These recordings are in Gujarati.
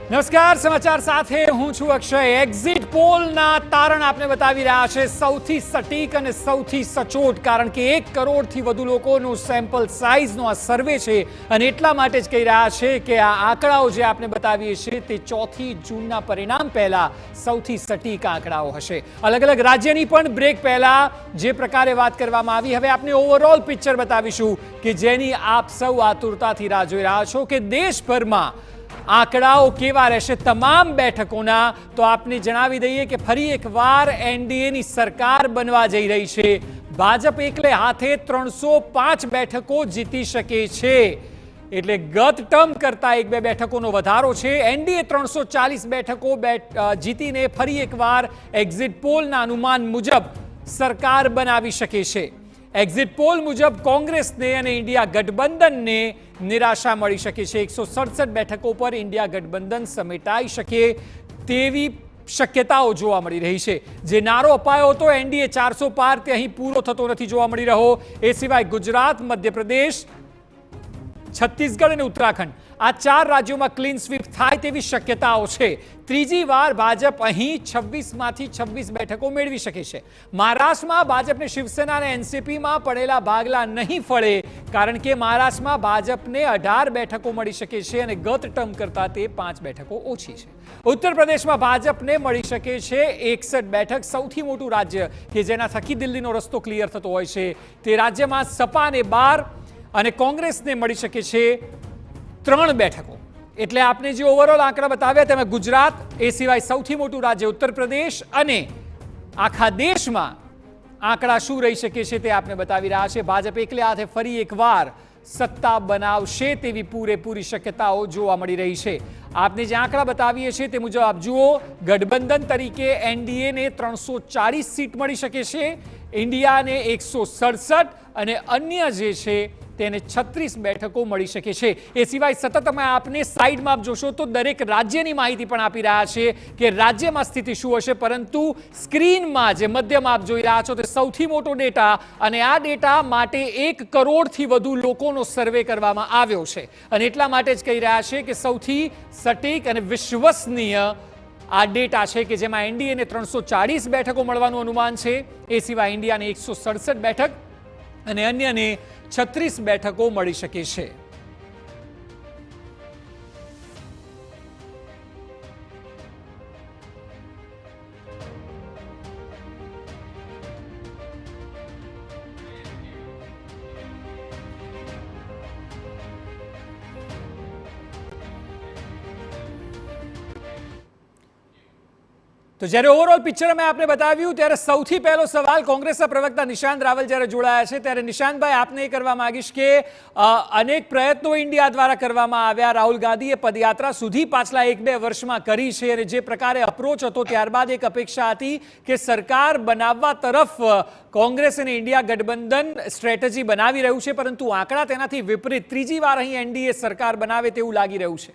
નમસ્કાર, સમાચાર સાથે હું છું અક્ષય। એક્ઝિટ પોલના તારણ આપને બતાવી રહ્યા છે સૌથી સટીક અને સૌથી સચોટ, કારણ કે 1 કરોડથી વધુ લોકોનું સેમ્પલ સાઇઝનો આ સર્વે છે અને એટલા માટે જ કહી રહ્યા છે કે આ આંકડાઓ જે આપને બતાવીએ છીએ તે 4 જૂનના પરિણામ પહેલા સૌથી સટીક આંકડાઓ હશે। અલગ અલગ રાજ્યની પણ બ્રેક પહેલા જે પ્રકારે વાત કરવામાં આવી, હવે આપને ઓવરઓલ પિક્ચર બતાવીશું કે જેની આપ સૌ આતુરતાથી રાહ જોઈ રહ્યા છો કે દેશભરમાં આંકડાઓ કેવા રહેશે તમામ બેઠકોના। તો આપને જણાવી દઈએ કે ફરી એકવાર એનડીએની સરકાર બનવા જઈ રહી છે। ભાજપ એકલે હાથે 305 બેઠકો જીતી શકે છે, એટલે ગત ટર્મ કરતા 1-2 બેઠકોનો વધારો છે। એનડીએ 340 બેઠકો જીતીને ફરી એકવાર એક્ઝિટ પોલના અનુમાન મુજબ સરકાર બનાવી શકે છે। એક્ઝિટ પોલ મુજબ કોંગ્રેસને અને ઇન્ડિયા ગઠબંધનને નિરાશા મળી શકે છે। 167 બેઠકો પર ઇન્ડિયા ગઠબંધન સમેટાઈ શકે તેવી શક્યતાઓ જોવા મળી રહી છે। જે નારો અપાયો હતો એનડીએ 400 પાર, તે અહીં પૂરો થતો નથી જોવા મળી રહ્યો। એ સિવાય ગુજરાત, મધ્યપ્રદેશ, છત્તીસગઢ અને ઉત્તરાખંડ આ 4 રાજ્યોમાં ક્લીન સ્વીપ થાય તેવી શક્યતાઓ છે। ત્રીજી વાર ભાજપ અહીં 26માંથી 26 બેઠકો મેળવી શકે છે। મહારાષ્ટ્રમાં ભાજપને શિવસેના અને એનસીપીમાં પડેલા ભાગલા નહીં ફળે, કારણ કે મહારાષ્ટ્રમાં ભાજપને 18 બેઠકો મળી શકે છે અને ગત ટર્મ કરતા તે 5 બેઠકો ઓછી છે। ઉત્તર પ્રદેશમાં ભાજપને મળી શકે છે 61 બેઠક, સૌથી મોટું રાજ્ય કે જેના થકી દિલ્હીનો રસ્તો ક્લિયર થતો હોય છે। તે રાજ્યમાં સપાને 12 અને કોંગ્રેસને મળી શકે છે 3 બેઠકો। એટલે આપને જે ઓવરઓલ આંકડા બતાવ્યા તેમાં ગુજરાત, એ સિવાય સૌથી મોટું રાજ્ય ઉત્તર પ્રદેશ અને આખા દેશમાં આંકડા શું રહી શકે છે તે આપને બતાવી રહ્યા છે। ભાજપ એકલે હાથે ફરી એકવાર સત્તા બનાવશે તેવી પૂરેપૂરી શક્યતાઓ જોવા મળી રહી છે। આપને જે આંકડા બતાવીએ છીએ તે મુજબ આપ જુઓ, ગઠબંધન તરીકે એનડીએને 340 સીટ મળી શકે છે, ઇન્ડિયાને 167 અને અન્ય જે છે તેને 36 બેઠકો મળી શકે છે। એ સિવાય સતત અમે આપને સાઈડમાં જોશો તો દરેક રાજ્યની માહિતી પણ આપી રહ્યા છે કે રાજ્યમાં સ્થિતિ શું હશે, પરંતુ સ્ક્રીનમાં જે મધ્યમાં આપ જોઈ રહ્યા છો તે સૌથી મોટો ડેટા, અને આ ડેટા માટે 1 કરોડથી વધુ લોકોનો સર્વે કરવામાં આવ્યો છે અને એટલા માટે જ કહી રહ્યા છે કે સૌથી સટીક અને વિશ્વસનીય આ ડેટા છે કે જેમાં એનડીએને 340 બેઠકો મળવાનું અનુમાન છે। એ સિવાય ઇન્ડિયાને 167 બેઠક અને અન્યને 36 બેઠકો મળી શકે છે। તો જ્યારે ઓવરઓલ પિક્ચર અમે આપને બતાવ્યું ત્યારે સૌથી પહેલો સવાલ કોંગ્રેસના પ્રવક્તા નિશાંત રાવલ જ્યારે જોડાયા છે ત્યારે નિશાંતભાઈ આપને એ કરવા માંગીશ કે અનેક પ્રયત્નો ઇન્ડિયા દ્વારા કરવામાં આવ્યા। રાહુલ ગાંધીએ પદયાત્રા સુધી પાછલા 1-2 વર્ષમાં કરી છે અને જે પ્રકારે અપ્રોચ હતો ત્યારબાદ એક અપેક્ષા હતી કે સરકાર બનાવવા તરફ કોંગ્રેસ અને ઇન્ડિયા ગઠબંધન સ્ટ્રેટેજી બનાવી રહ્યું છે, પરંતુ આંકડા તેનાથી વિપરીત ત્રીજી વાર અહીં એનડીએ સરકાર બનાવે તેવું લાગી રહ્યું છે।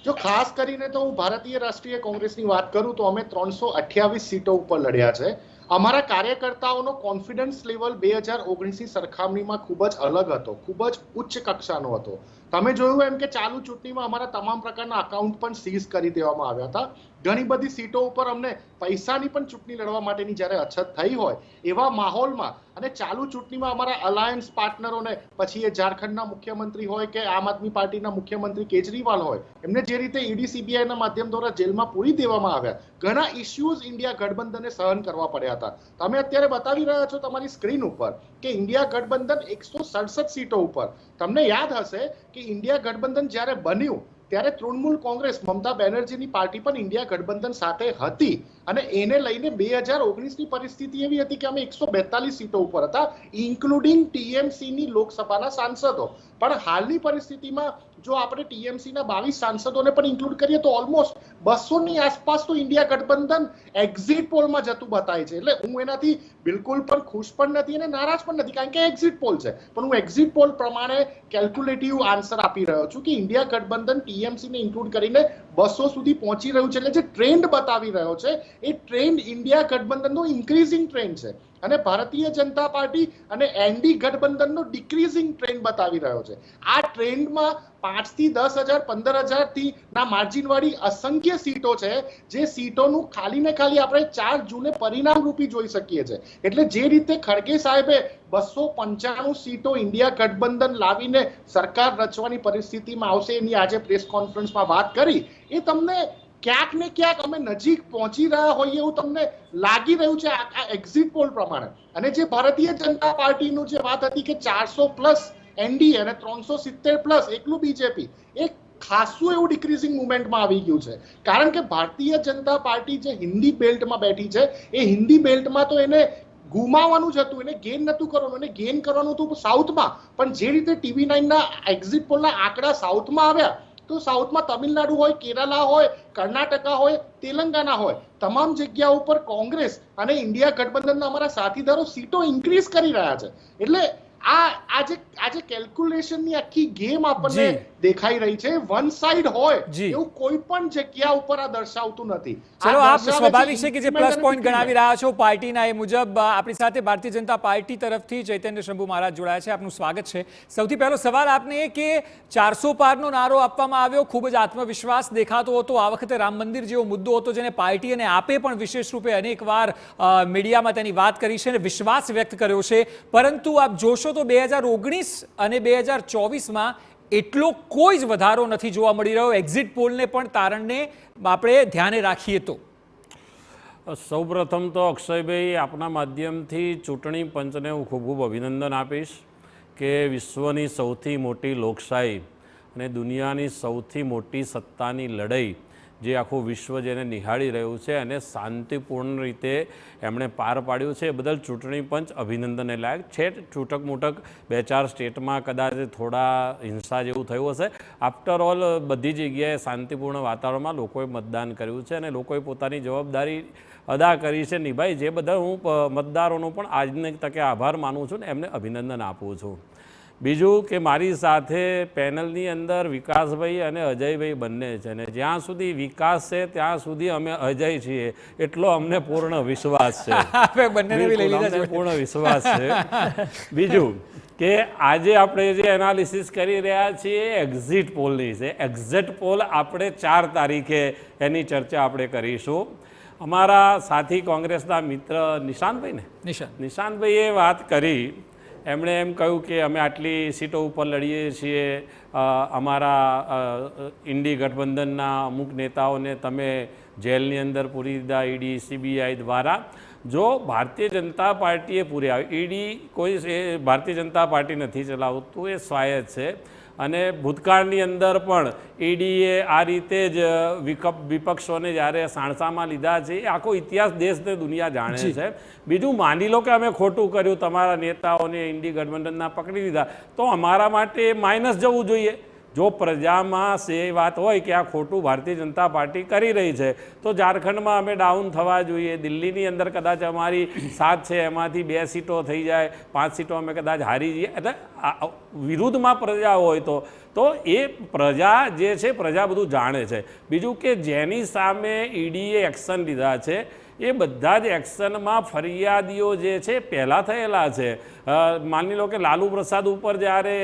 જો ખાસ કરીને તો હું ભારતીય રાષ્ટ્રીય કોંગ્રેસની વાત કરું તો અમે 328 સીટો ઉપર લડ્યા છે। અમારા કાર્યકર્તાઓનો કોન્ફિડન્સ લેવલ 2019ની સરખામણીમાં ખૂબ જ અલગ હતો, ખૂબ જ ઉચ્ચ કક્ષાનો હતો। તમે જોયું એમ કે ચાલુ ચૂંટણીમાં અમારા તમામ પ્રકારના અકાઉન્ટ પણ સીઝ કરી દેવામાં આવ્યા હતા। ઘણી બધી સીટો ઉપર અમને પૈસાની પણ ચૂંટણી લડવા માટેની જ્યારે અછત થઈ હોય એવા માહોલમાં અને ચાલુ ચૂંટણીમાં અમારા અલાયન્સ પાર્ટનરોને, પછી એ ઝારખંડના મુખ્યમંત્રી હોય કે આમ આદમી પાર્ટીના મુખ્યમંત્રી કેજરીવાલ હોય, એમને જે રીતે ઈડી સીબીઆઈના માધ્યમ દ્વારા જેલમાં પૂરી દેવામાં આવ્યા, ઘણા ઇશ્યુઝ ઇન્ડિયા ગઠબંધને સહન કરવા પડ્યા હતા। તમે અત્યારે બતાવી રહ્યા છો તમારી સ્ક્રીન ઉપર કે ઇન્ડિયા ગઠબંધન 167 સીટો ઉપર, તમને યાદ હશે કે ઇન્ડિયા ગઠબંધન જ્યારે બન્યું ત્યારે તૃણમૂલ કોંગ્રેસ, મમતા બેનર્જીની પાર્ટી પણ ઇન્ડિયા ગઠબંધન સાથે હતી અને એને લઈને 2019ની પરિસ્થિતિ એવી હતી કે અમે 142 સીટો ઉપર હતા, ઇન્ક્લુડિંગ ટીએમસીની લોકસભાના સાંસદો। પણ હાલની પરિસ્થિતિમાં જો આપણે ટીએમસીના 22 સાંસદોને પણ ઇન્ક્લુડ કરીએ તો ઓલમોસ્ટ 200ની આસપાસ તો ઇન્ડિયા ગઠબંધન એક્ઝિટ પોલમાં જતું બતાય છે। એટલે હું એનાથી બિલકુલ પણ ખુશ પણ નથી અને નારાજ પણ નથી, કારણ કે એક્ઝિટ પોલ છે, પણ હું એક્ઝિટ પોલ પ્રમાણે કેલ્ક્યુલેટિવ આન્સર આપી રહ્યો છું કે ઇન્ડિયા ગઠબંધન ટીએમસીને ઇન્ક્લુડ કરીને 200 સુધી પહોંચી રહ્યું છે। એટલે જે ટ્રેન્ડ બતાવી રહ્યો છે એ ટ્રેન્ડ ઇન્ડિયા ગઠબંધનનો ઇન્ક્રીઝિંગ ટ્રેન્ડ છે। અને ભારતીય જનતા પાર્ટી અને એનડી ગઠબંધનનો ડિક્રીઝિંગ ટ્રેન્ડ બતાવી રહ્યો છે. આ ટ્રેન્ડમાં 5 થી 10,000 15,000 થી ના માર્જિન વાળી અસંખ્ય સીટો છે, જે સીટોનું ખાલી ને ખાલી આપણે 4 જૂને પરિણામ રૂપી જોઈ શકીએ છીએ. એટલે જે રીતે ખડગે સાહેબે 295 સીટો ઇન્ડિયા ગઠબંધન લાવીને સરકાર રચવાની પરિસ્થિતિમાં આવશે એની આજે પ્રેસ કોન્ફરન્સમાં વાત કરી, એ તમને ક્યાંક ને ક્યાંક અમે નજીક પહોંચી રહ્યા હોઈએ એવું તમને લાગી રહ્યું છે આ એક્ઝિટ પોલ પ્રમાણે. અને જે ભારતીય જનતા પાર્ટીનું જે વાત હતી કે 400+ એનડીએ અને 370+ એકલું બીજેપી, એક ખાસું એવું ડિક્રીઝિંગ મુવમેન્ટમાં આવી ગયું છે. કારણ કે ભારતીય જનતા પાર્ટી જે હિન્દી બેલ્ટમાં બેઠી છે, એ હિન્દી બેલ્ટમાં તો એને ગુમાવવાનું જ હતું, એને ગેઇન નતું કરવાનું, એને ગેઇન કરવાનું હતું સાઉથમાં. પણ જે રીતે TV9 ના એક્ઝિટ પોલના આંકડા સાઉથમાં આવ્યા, તો સાઉથમાં તમિલનાડુ હોય, કેરલા હોય, કર્ણાટકા હોય, તેલંગાના હોય, તમામ જગ્યા ઉપર કોંગ્રેસ અને ઇન્ડિયા ગઠબંધનના અમારા સાથીદારો સીટો ઇન્ક્રીઝ કરી રહ્યા છે. એટલે આજે કેલ્ક્યુલેશનની આખી ગેમ આપણને દેખાઈ રહી છે. વન સાઇડ હોય એવું કોઈ પણ જગ્યા ઉપર આ દર્શાવતું નથી. ચલો, આપ સ્વાભાવિક છે કે જે પ્લસ પોઈન્ટ ગણાવી રહ્યા છો પાર્ટીના, એ મુજબ આપણી સાથે ભારતીય જનતા પાર્ટી તરફથી ચૈતન્ય શંભુ મહારાજ જોડાયા છે. આપનું સ્વાગત છે. સૌથી પહેલો સવાલ આપને એ કે 400 પારનો નારો આપવામાં આવ્યો, ખૂબ જ આત્મવિશ્વાસ દેખાતો હતો. આ વખતે રામ મંદિર જેવો મુદ્દો હતો જેને પાર્ટી અને આપે પણ વિશેષ રૂપે અનેકવાર મીડિયામાં તેની વાત કરી છે અને વિશ્વાસ વ્યક્ત કર્યો છે. પરંતુ આપ જોશો તો 2019 અને 2024માં એટલો કોઈ જ વધારો નથી જોવા મળી રહ્યો. એક્ઝિટ પોલને પણ તારણને આપણે ધ્યાને રાખીએ તો સૌપ્રથમ તો અક્ષયભાઈ, આપના માધ્યમથી ચૂંટણી પંચને હું ખૂબ ખૂબ અભિનંદન આપીશ કે વિશ્વની સૌથી મોટી લોકશાહી અને દુનિયાની સૌથી મોટી સત્તાની લડાઈ જે આખું વિશ્વ જેને નિહાળી રહ્યું છે અને શાંતિપૂર્ણ રીતે એમણે પાર પાડ્યું છે, એ બદલ ચૂંટણી પંચ અભિનંદનને લાયક છે. છૂટક મૂટક 2-4 સ્ટેટમાં કદાચ થોડા હિંસા જેવું થયું હશે. આફ્ટર ઓલ બધી જગ્યાએ શાંતિપૂર્ણ વાતાવરણમાં લોકોએ મતદાન કર્યું છે અને લોકોએ પોતાની જવાબદારી અદા કરી છે, નિભાઈ. જે બધા હું મતદારોનો પણ આજની તકે આભાર માનું છું ને એમને અભિનંદન આપું છું. બીજું કે મારી સાથે પેનલની અંદર વિકાસભાઈ અને અજયભાઈ બંને છે ને જ્યાં સુધી વિકાસ છે ત્યાં સુધી અમે અજય છીએ, એટલો અમને પૂર્ણ વિશ્વાસ છે. પૂર્ણ વિશ્વાસ છે. બીજું કે આજે આપણે જે એનાલિસિસ કરી રહ્યા છીએ એક્ઝિટ પોલની છે. એક્ઝિટ પોલ આપણે 4 તારીખે એની ચર્ચા આપણે કરીશું. અમારા સાથી કોંગ્રેસના મિત્ર નિશાંતભાઈએ વાત કરી. એમણે એમ કહ્યું કે અમે આટલી સીટો ઉપર લડીએ છીએ, અમારા ઇન્ડી ગઠબંધનના અમુક નેતાઓને તમે જેલની અંદર પૂરી દીધા ઈડી CBI દ્વારા. જો ભારતીય જનતા પાર્ટીએ પૂર્યા, ઈડી કોઈ ભારતીય જનતા પાર્ટી નથી ચલાવતું, એ સ્વાયત્ત છે. અને ભૂતકાળની અંદર પણ ઈડીએ આ રીતે જ વિપક્ષોને જ્યારે સાણસામાં લીધા છે, એ આખો ઇતિહાસ દેશને દુનિયા જાણે છે. બીજું, માની લો કે અમે ખોટું કર્યું, તમારા નેતાઓને ઇન્ડી ગઠબંધનના પકડી લીધા, તો અમારા માટે માઇનસ જવું જોઈએ. જો પ્રજામાં એ વાત હોય કે આ ખોટું ભારતીય જનતા પાર્ટી કરી રહી છે, તો ઝારખંડમાં અમે ડાઉન થવા જોઈએ. દિલ્હીની અંદર કદાચ અમારી 7 છે એમાંથી 2 સીટો થઈ જાય, 5 સીટો અમે કદાચ હારી જઈએ. એટલે વિરુદ્ધમાં પ્રજા હોય તો એ પ્રજા જે છે, પ્રજા બધું જાણે છે. બીજું કે જેની સામે ઈડીએ એક્શન લીધા છે, એ બધા જ એક્શનમાં ફરિયાદીઓ જે છે પહેલાં થયેલા છે. માની લો કે લાલુ પ્રસાદ ઉપર જ્યારે